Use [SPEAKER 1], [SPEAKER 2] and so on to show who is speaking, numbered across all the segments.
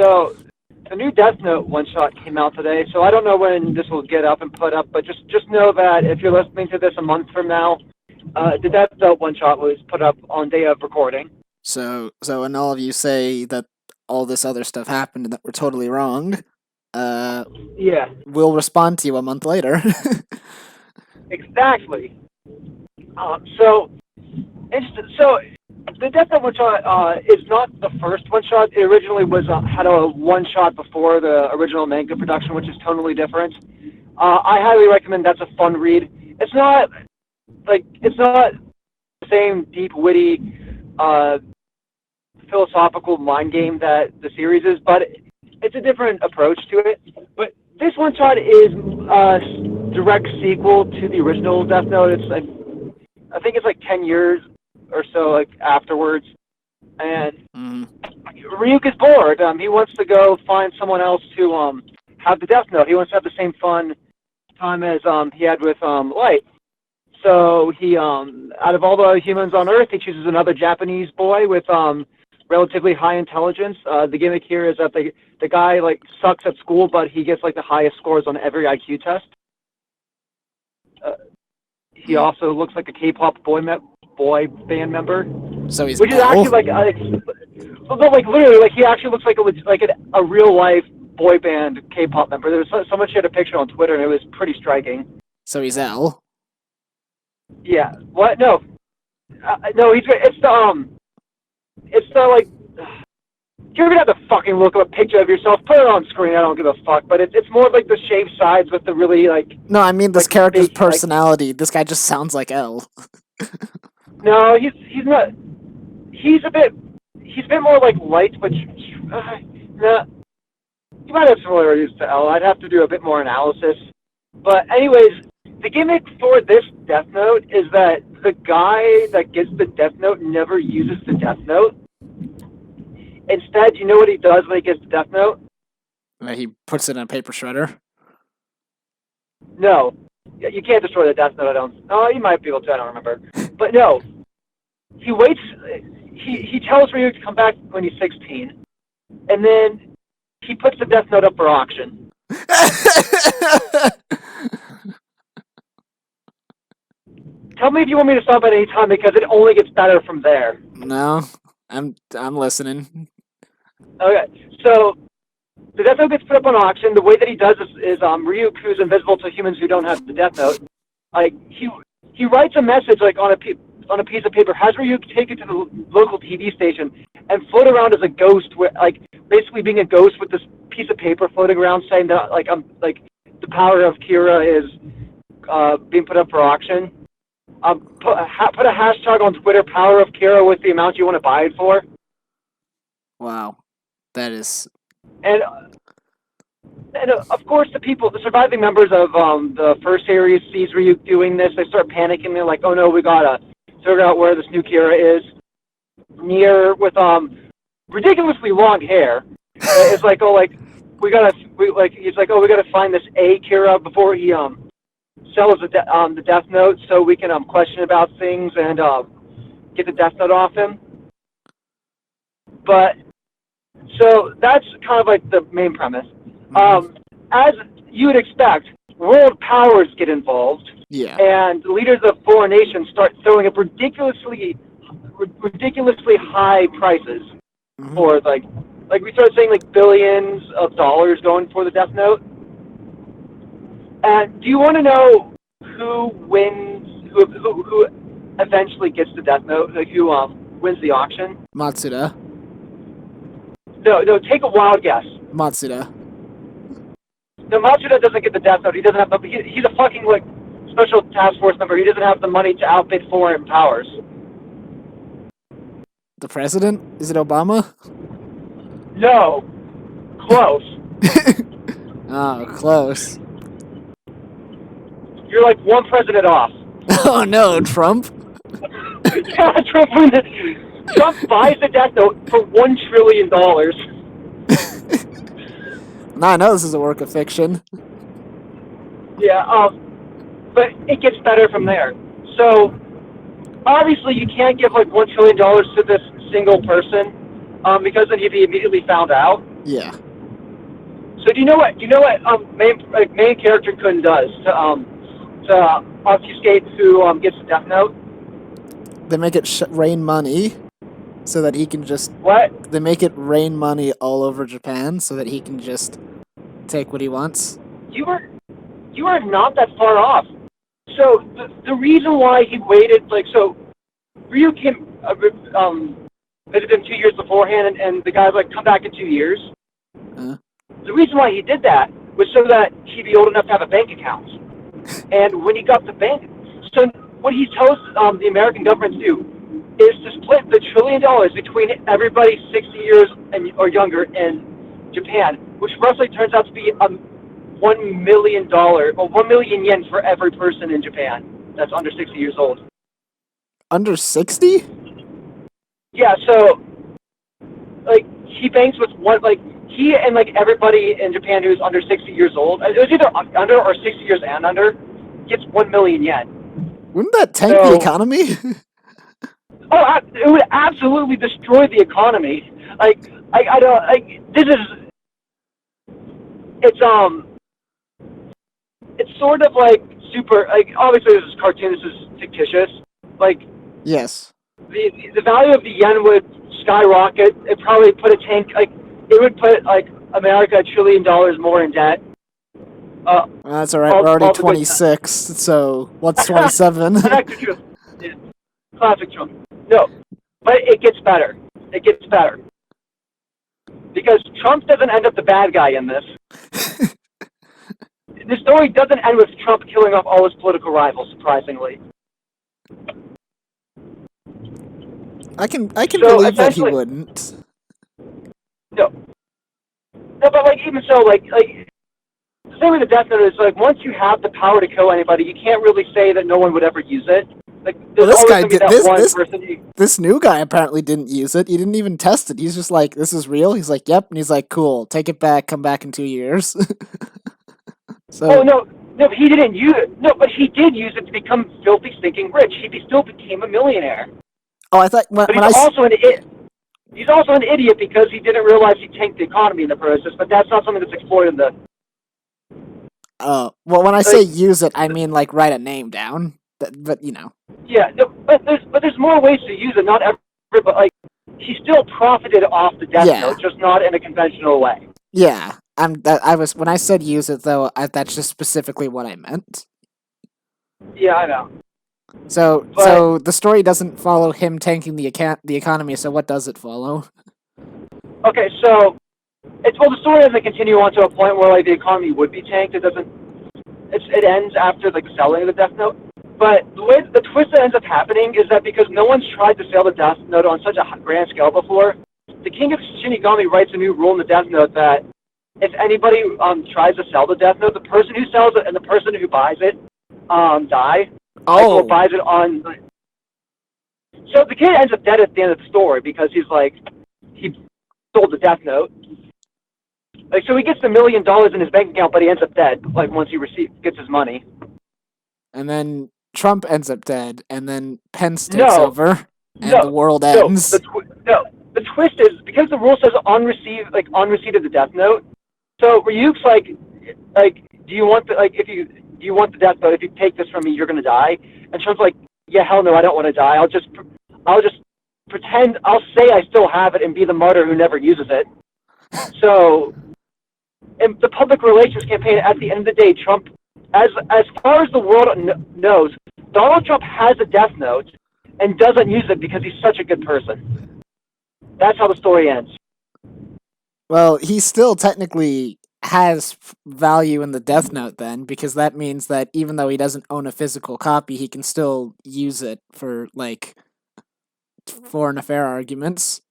[SPEAKER 1] So the new Death Note one shot came out today. So I don't know when this will get up and put up, but just know that if you're listening to this a month from now, the Death Note one shot was put up on day of recording.
[SPEAKER 2] So when all of you say that all this other stuff happened and that we're totally wrong,
[SPEAKER 1] Yeah,
[SPEAKER 2] we'll respond to you a month later.
[SPEAKER 1] exactly. So the Death Note one shot is not the first one shot. It originally was had a one shot before the original manga production, which is totally different. I highly recommend. That's a fun read. It's not the same deep, witty, philosophical mind game that the series is, but it's a different approach to it. But this one shot is a direct sequel to the original Death Note. I think it's like 10 years or so like afterwards, and Ryuk is bored. He wants to go find someone else to have the Death Note. He wants to have the same fun time as he had with Light. So he, out of all the humans on Earth, he chooses another Japanese boy with relatively high intelligence. The gimmick here is that the guy like sucks at school, but he gets like the highest scores on every IQ test. He also looks like a K-pop boy band member.
[SPEAKER 2] So he's
[SPEAKER 1] which is actually like literally like he actually looks like a real life boy band K-pop member. There was someone shared a picture on Twitter and it was pretty striking.
[SPEAKER 2] So he's L.
[SPEAKER 1] Yeah. What? No. No. It's the like. You're gonna have to fucking look up a picture of yourself. Put it on screen. I don't give a fuck. But it's more like the shaved sides with the really like.
[SPEAKER 2] No, I mean this
[SPEAKER 1] like,
[SPEAKER 2] character's
[SPEAKER 1] big,
[SPEAKER 2] personality. Like, this guy just sounds like L.
[SPEAKER 1] No, he's not. He's a bit more like Light, but nah, you might have similarities to L. I'd have to do a bit more analysis. But anyways, the gimmick for this Death Note is that the guy that gets the Death Note never uses the Death Note. Instead, you know what he does when he gets the Death Note?
[SPEAKER 2] He puts it in a paper shredder.
[SPEAKER 1] No. You can't destroy the Death Note, I don't... Oh, you might be able to, I don't remember. But no. He waits... He tells Ryu to come back when he's 16. And then he puts the Death Note up for auction. Tell me if you want me to stop at any time, because it only gets better from there.
[SPEAKER 2] No. I'm listening.
[SPEAKER 1] Okay, so the Death Note gets put up on auction. The way that he does is Ryuk, who's invisible to humans who don't have the Death Note, like he writes a message like on a piece of paper, has Ryuk take it to the local TV station and float around as a ghost, like basically being a ghost with this piece of paper floating around, saying that like the power of Kira is being put up for auction. Put a hashtag on Twitter, power of Kira, with the amount you want to buy it for.
[SPEAKER 2] Wow. That is...
[SPEAKER 1] And of course, the surviving members of the first series sees Ryuk doing this. They start panicking. They're like, "Oh no, we gotta figure out where this new Kira is." Nier, with ridiculously long hair, is like, "Oh, like he's like, oh, we gotta find this A Kira before he sells the Death Note, so we can question about things and get the Death Note off him." But so that's kind of like the main premise. As you would expect, world powers get involved, and leaders of foreign nations start throwing up ridiculously high prices for like we started saying like billions of dollars going for the Death Note. And do you want to know who wins? Who eventually gets the Death Note? Like who wins the auction?
[SPEAKER 2] Matsuda.
[SPEAKER 1] No. Take a wild guess.
[SPEAKER 2] Matsuda.
[SPEAKER 1] No, Matsuda doesn't get the Death Note. He doesn't have the. He's a fucking like special task force member. He doesn't have the money to outbid foreign powers.
[SPEAKER 2] The president? Is it Obama?
[SPEAKER 1] No. Close.
[SPEAKER 2] Oh, close.
[SPEAKER 1] You're like one president off.
[SPEAKER 2] Oh no, Trump?
[SPEAKER 1] Yeah, Trump buys the Death Note for $1 trillion.
[SPEAKER 2] Now I know this is a work of fiction.
[SPEAKER 1] Yeah, but it gets better from there. So, obviously you can't give like $1 trillion to this single person, because then he'd be immediately found out.
[SPEAKER 2] Yeah.
[SPEAKER 1] So do you know what main character Kun does to obfuscate who gets the Death Note?
[SPEAKER 2] They make it rain money so that he can just.
[SPEAKER 1] What?
[SPEAKER 2] They make it rain money all over Japan so that he can just take what he wants.
[SPEAKER 1] You are not that far off. So the reason why he waited, Ryu came visited him 2 years beforehand, and the guy's like, come back in 2 years. The reason why he did that was so that he'd be old enough to have a bank account. And when he got the bank, so what he tells the American government to do is to split the $1 trillion between everybody 60 years or younger in Japan, which roughly turns out to be $1 million or 1 million yen for every person in Japan that's under 60 years old.
[SPEAKER 2] Under 60?
[SPEAKER 1] Yeah, so he banks with he and everybody in Japan who's under 60 years old, it was either under or 60 years and under, gets 1 million yen.
[SPEAKER 2] Wouldn't that tank the economy?
[SPEAKER 1] It would absolutely destroy the economy. I don't this is it's sort of super obviously this is cartoon, this is fictitious.
[SPEAKER 2] Yes.
[SPEAKER 1] The value of the yen would skyrocket. It probably put a tank it would put America $1 trillion more in debt.
[SPEAKER 2] That's all right. We're already 26. So what's 27?
[SPEAKER 1] Classic Trump. No, but it gets better. It gets better because Trump doesn't end up the bad guy in this. The story doesn't end with Trump killing off all his political rivals. Surprisingly.
[SPEAKER 2] I can believe that he wouldn't.
[SPEAKER 1] No, but even so, the thing with the Death Note is once you have the power to kill anybody, you can't really say that no one would ever use it.
[SPEAKER 2] This guy did this new guy apparently didn't use it. He didn't even test it. He's just like, "This is real." He's like, "Yep," and he's like, "Cool, take it back. Come back in 2 years." So.
[SPEAKER 1] Oh no, but he didn't use it. No, but he did use it to become filthy, stinking rich. He still became a millionaire.
[SPEAKER 2] Oh, I thought.
[SPEAKER 1] He's also an idiot because he didn't realize he tanked the economy in the process. But that's not something that's explored in the.
[SPEAKER 2] Well, when I say use it, I mean write a name down. But you know.
[SPEAKER 1] Yeah, no, but there's more ways to use it. Not everybody, he still profited off the Death Note, just not in a conventional way.
[SPEAKER 2] Yeah, when I said use it though, that's just specifically what I meant.
[SPEAKER 1] Yeah, I know.
[SPEAKER 2] So the story doesn't follow him tanking the economy. So what does it follow?
[SPEAKER 1] Okay, so the story doesn't continue on to a point where the economy would be tanked. It doesn't. It ends after selling the Death Note. But the way the twist that ends up happening is that because no one's tried to sell the Death Note on such a grand scale before, the King of Shinigami writes a new rule in the Death Note that if anybody tries to sell the Death Note, the person who sells it and the person who buys it die.
[SPEAKER 2] Oh.
[SPEAKER 1] Or buys it on. So the kid ends up dead at the end of the story because he sold the Death Note. So he gets the $1 million in his bank account, but he ends up dead. Once he gets his money.
[SPEAKER 2] And then Trump ends up dead, and then Pence takes over, and the world ends.
[SPEAKER 1] The twist is because the rule says on receipt of the Death Note. So Ryuk's do you want do you want the Death Note? If you take this from me, you're gonna die. And Trump's like, yeah, hell no, I don't want to die. I'll just pretend. I'll say I still have it and be the martyr who never uses it. So, in the public relations campaign, at the end of the day, Trump, as far as the world knows, Donald Trump has a Death Note and doesn't use it because he's such a good person. That's how the story ends.
[SPEAKER 2] Well, he still technically has value in the Death Note then, because that means that even though he doesn't own a physical copy, he can still use it for foreign affair arguments.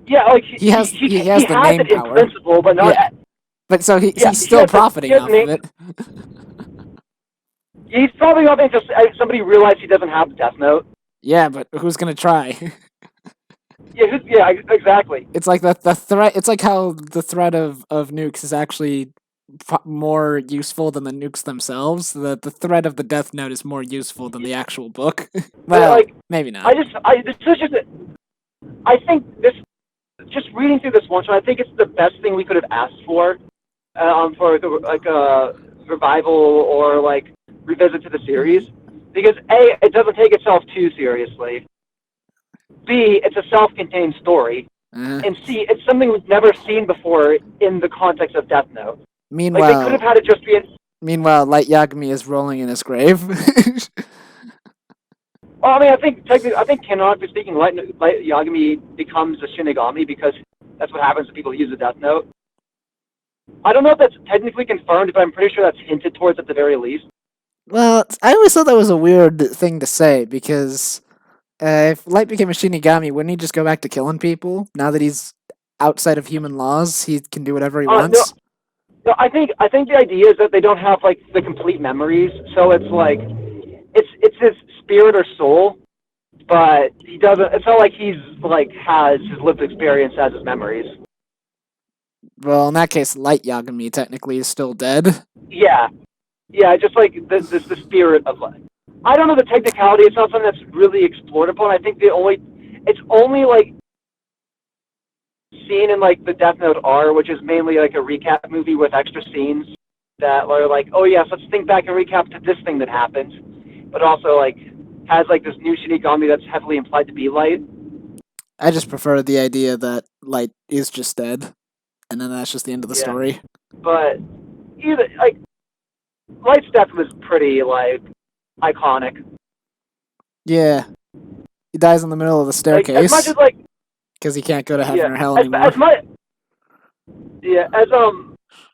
[SPEAKER 1] Yeah,
[SPEAKER 2] he has the name
[SPEAKER 1] it
[SPEAKER 2] power.
[SPEAKER 1] In principle, but not.
[SPEAKER 2] Yeah. But so he's still profiting off of it.
[SPEAKER 1] He's probably not until somebody realized he doesn't have the Death Note.
[SPEAKER 2] Yeah, but who's gonna try?
[SPEAKER 1] Yeah, exactly.
[SPEAKER 2] It's like the threat. It's like how the threat of nukes is actually more useful than the nukes themselves. The threat of the Death Note is more useful than the actual book. Well, maybe not.
[SPEAKER 1] I think just reading through this one shot, I think it's the best thing we could have asked for like a revival or like revisit to the series, because A, it doesn't take itself too seriously. B, it's a self-contained story, and C, it's something we've never seen before in the context of Death Note. Like they could have
[SPEAKER 2] Meanwhile,
[SPEAKER 1] had it just be.
[SPEAKER 2] Light Yagami is rolling in his grave.
[SPEAKER 1] Well, I mean, I think canonically speaking, Light Yagami becomes a Shinigami because that's what happens to people who use the Death Note. I don't know if that's technically confirmed, but I'm pretty sure that's hinted towards at the very least.
[SPEAKER 2] Well, I always thought that was a weird thing to say because if Light became a Shinigami, wouldn't he just go back to killing people? Now that he's outside of human laws, he can do whatever he
[SPEAKER 1] No,
[SPEAKER 2] wants.
[SPEAKER 1] no, I think the idea is that they don't have like the complete memories, so it's like it's his spirit or soul, but he doesn't. It's not like he's like has his lived experience as his memories.
[SPEAKER 2] Well, in that case, Light Yagami technically is still dead.
[SPEAKER 1] Yeah, just like the spirit of life. I don't know the technicality. It's not something that's really explored upon. I think it's only like seen in like the Death Note R, which is mainly like a recap movie with extra scenes that are like, oh yes, let's think back and recap to this thing that happened, but also like has like this new Shinigami that's heavily implied to be Light.
[SPEAKER 2] I just prefer the idea that Light is just dead, and then that's just the end of the story.
[SPEAKER 1] But either like Light's death was pretty like iconic.
[SPEAKER 2] Yeah, he dies in the middle of the staircase.
[SPEAKER 1] Like, as much as like
[SPEAKER 2] because he can't go to heaven or hell anymore.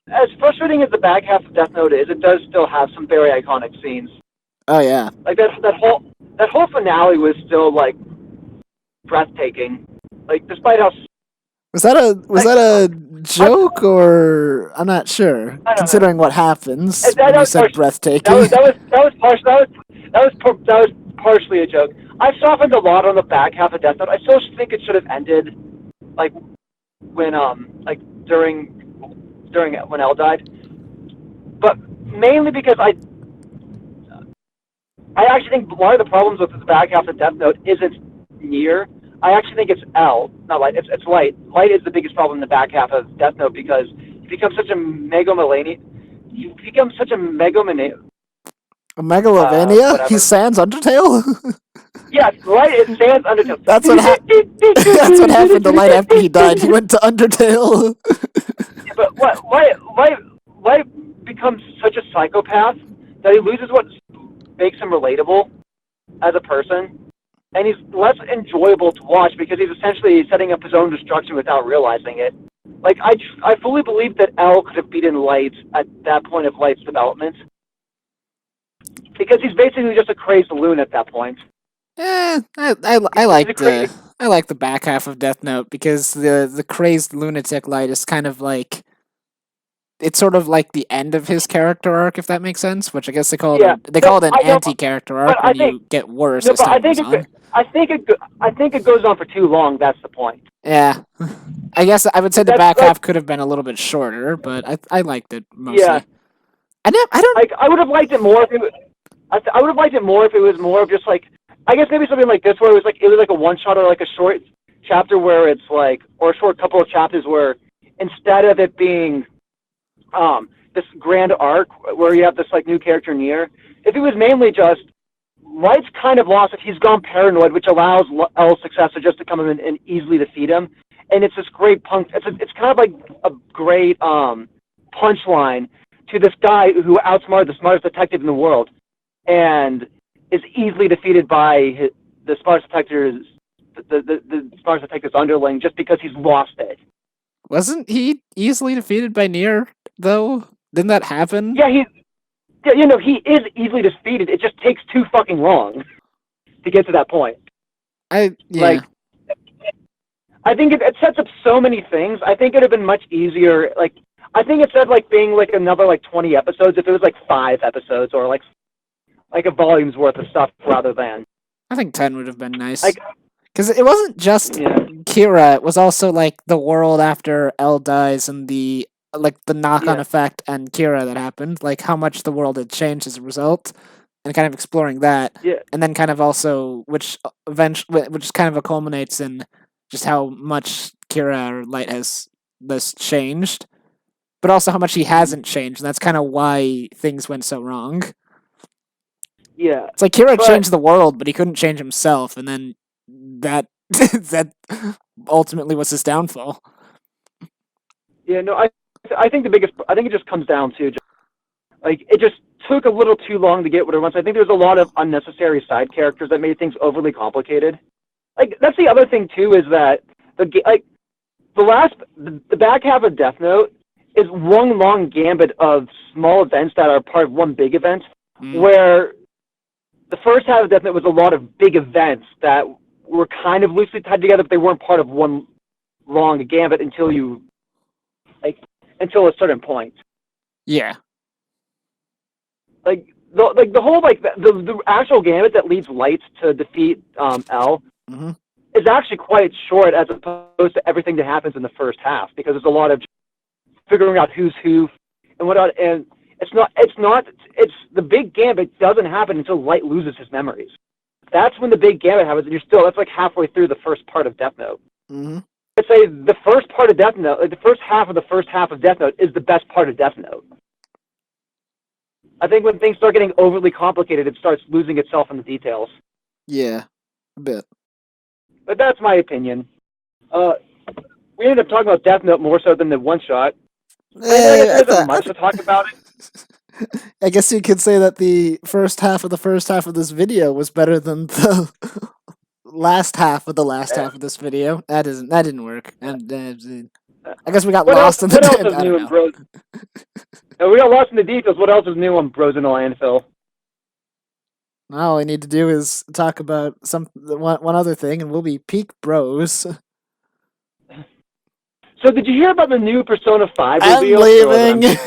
[SPEAKER 1] As frustrating as the back half of Death Note is, it does still have some very iconic scenes.
[SPEAKER 2] Oh yeah,
[SPEAKER 1] like that whole finale was still like breathtaking. Like despite how
[SPEAKER 2] was that a joke or I'm not sure. Considering what happens when you said breathtaking.
[SPEAKER 1] That was partially a joke. I've softened a lot on the back half of Death Note. I still think it should have ended like when during when L died, but mainly because I actually think one of the problems with the back half of Death Note isn't Nier. I actually think it's L, not Light. It's Light. Light is the biggest problem in the back half of Death Note because he becomes such a megalomania.
[SPEAKER 2] A megalovania? He's Sans Undertale?
[SPEAKER 1] Yes, Light is Sans Undertale.
[SPEAKER 2] That's what happened to Light after he died. He went to Undertale.
[SPEAKER 1] But Light becomes such a psychopath that he loses what makes him relatable as a person, and he's less enjoyable to watch because he's essentially setting up his own destruction without realizing it. Like I fully believe that L could have beaten Light at that point of Light's development, because he's basically just a crazed loon at that point.
[SPEAKER 2] I like the back half of Death Note because the crazed lunatic Light is kind of like it's sort of like the end of his character arc, if that makes sense. Which I guess they call it an anti-character arc when you get worse as time goes on.
[SPEAKER 1] I think it goes on for too long. That's the point.
[SPEAKER 2] Yeah, I guess I would say the back half could have been a little bit shorter, but I liked it mostly. Yeah,
[SPEAKER 1] I would have liked it more if it was. I would have liked it more if it was more of just like, I guess maybe something like this where it was like a one shot or like a short chapter where it's like, or a short couple of chapters where instead of it being this grand arc where you have this like new character Nier, if it was mainly just Light's kind of lost if he's gone paranoid, which allows L's successor just to come in and easily defeat him, and it's this great punk. It's kind of like a great punchline to this guy who outsmarted the smartest detective in the world, and is easily defeated by the smartest detective's the smartest detective's underling just because he's lost it.
[SPEAKER 2] Wasn't he easily defeated by Nier though? Didn't that happen?
[SPEAKER 1] Yeah, he is easily defeated. It just takes too fucking long to get to that point. I think it sets up so many things. I think it'd have been much easier. Like, I think instead of like being like another like 20 episodes, if it was like 5 episodes or like a volume's worth of stuff rather than.
[SPEAKER 2] I think 10 would have been nice. Because it wasn't just Kira; it was also like the world after L dies and the knock-on effect and Kira that happened, like how much the world had changed as a result, and kind of exploring that.
[SPEAKER 1] Yeah.
[SPEAKER 2] And then kind of also which kind of culminates in just how much Kira Light has this changed, but also how much he hasn't changed, and that's kind of why things went so wrong.
[SPEAKER 1] Yeah,
[SPEAKER 2] It's like Kira changed the world, but he couldn't change himself, and then that that ultimately was his downfall.
[SPEAKER 1] Yeah, no, I think it just comes down to like it just took a little too long to get what it wants. I think there's a lot of unnecessary side characters that made things overly complicated. Like that's the other thing too is that the back half of Death Note is one long gambit of small events that are part of one big event, where the first half of Death Note was a lot of big events that were kind of loosely tied together, but they weren't part of one long gambit until a certain point.
[SPEAKER 2] Yeah.
[SPEAKER 1] Like the whole the actual gambit that leads Light to defeat L is actually quite short as opposed to everything that happens in the first half, because there's a lot of figuring out who's who and whatnot, and it's the big gambit doesn't happen until Light loses his memories. That's when the big gambit happens, and that's like halfway through the first part of Death Note. I'd say the first part of Death Note, like the first half of Death Note is the best part of Death Note. I think when things start getting overly complicated, it starts losing itself in the details.
[SPEAKER 2] Yeah, a bit.
[SPEAKER 1] But that's my opinion. We ended up talking about Death Note more so than the one shot. There's not much to talk about it.
[SPEAKER 2] I guess you could say that the first half of this video was better than the last half of the last half of this video. That didn't work. I guess we got lost in the.
[SPEAKER 1] What else is new in Bros? We got lost in the details. What else is new on Bros in the Landfill?
[SPEAKER 2] All we need to do is talk about one other thing, and we'll be peak bros.
[SPEAKER 1] So did you hear about the new Persona 5
[SPEAKER 2] I'm
[SPEAKER 1] reveal?
[SPEAKER 2] leaving.